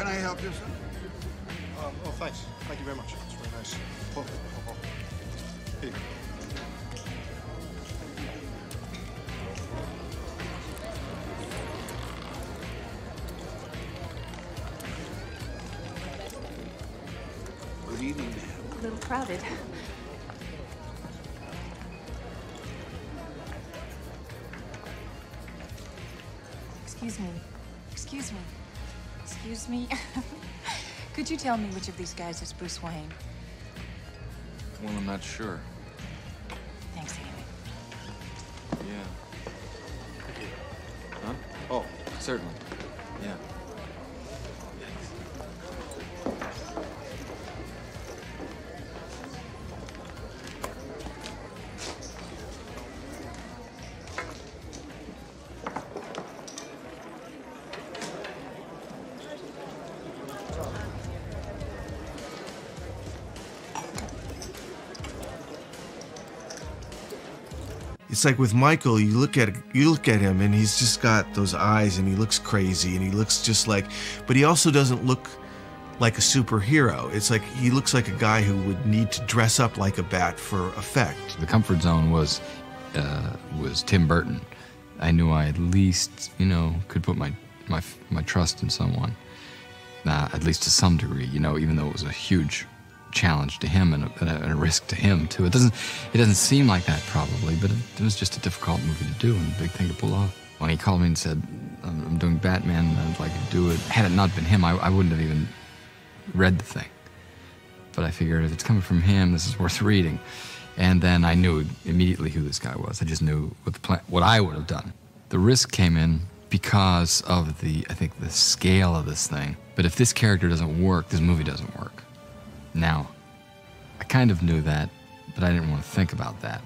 Can I help you, sir? Oh, thanks. Thank you very much. That's very nice. Oh. Here you go. Good evening, ma'am. A little crowded. Excuse me. Excuse me. Excuse me. Could you tell me which of these guys is Bruce Wayne? Well, I'm not sure. Thanks, Amy. Yeah. Huh? Oh, certainly. Yeah. It's like with Michael, you look at him and he's just got those eyes and he looks crazy and he looks just like, but he also doesn't look like a superhero. It's like he looks like a guy who would need to dress up like a bat for effect. The comfort zone was Tim Burton. I knew I at least, you know, could put my trust in someone, at least to some degree, you know, even though it was a huge challenge to him and a risk to him too. It doesn't seem like that probably, but it was just a difficult movie to do and a big thing to pull off. When he called me and said, I'm doing Batman and I'd like to do it, had it not been him, I wouldn't have even read the thing. But I figured if it's coming from him, this is worth reading. And then I knew immediately who this guy was. I just knew what I would have done. The risk came in because of I think the scale of this thing. But if this character doesn't work, this movie doesn't work. Now, I kind of knew that, but I didn't want to think about that,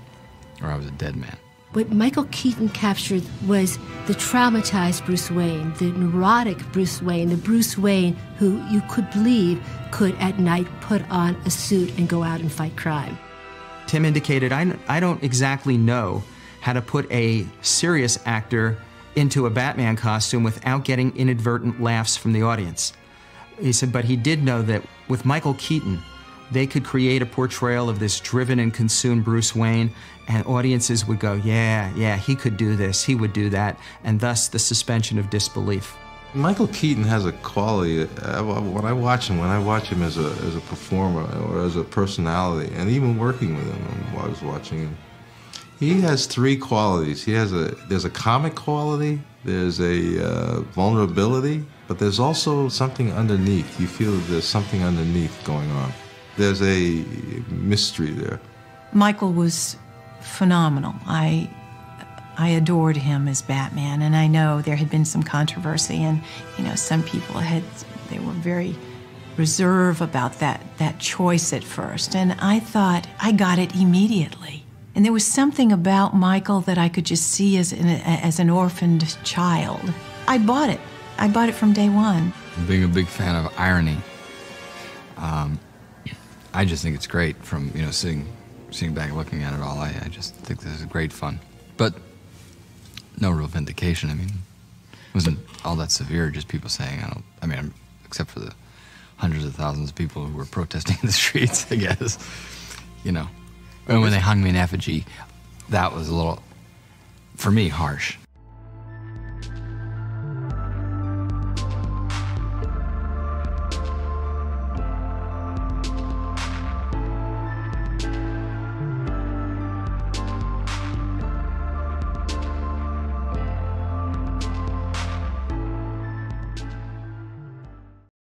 or I was a dead man. What Michael Keaton captured was the traumatized Bruce Wayne, the neurotic Bruce Wayne, the Bruce Wayne who you could believe could at night put on a suit and go out and fight crime. Tim indicated, I don't exactly know how to put a serious actor into a Batman costume without getting inadvertent laughs from the audience. He said, but he did know that with Michael Keaton, they could create a portrayal of this driven and consumed Bruce Wayne, and audiences would go, yeah, he could do this, he would do that, and thus the suspension of disbelief. Michael Keaton has a quality, when I watch him as a performer or as a personality, and even working with him while I was watching him, he has three qualities. There's a comic quality, there's a vulnerability, but there's also something underneath. You feel that there's something underneath going on. There's a mystery there. Michael was phenomenal. I adored him as Batman, and I know there had been some controversy, and you know, some people they were very reserved about that choice at first, and I thought I got it immediately. And there was something about Michael that I could just see as an orphaned child. I bought it. I bought it from day one. Being a big fan of irony, I just think it's great from, you know, sitting back and looking at it all. I just think this is great fun. But no real vindication. I mean, it wasn't all that severe, just people saying, except for the hundreds of thousands of people who were protesting in the streets, I guess, you know. And when they hung me in effigy, that was a little, for me, harsh.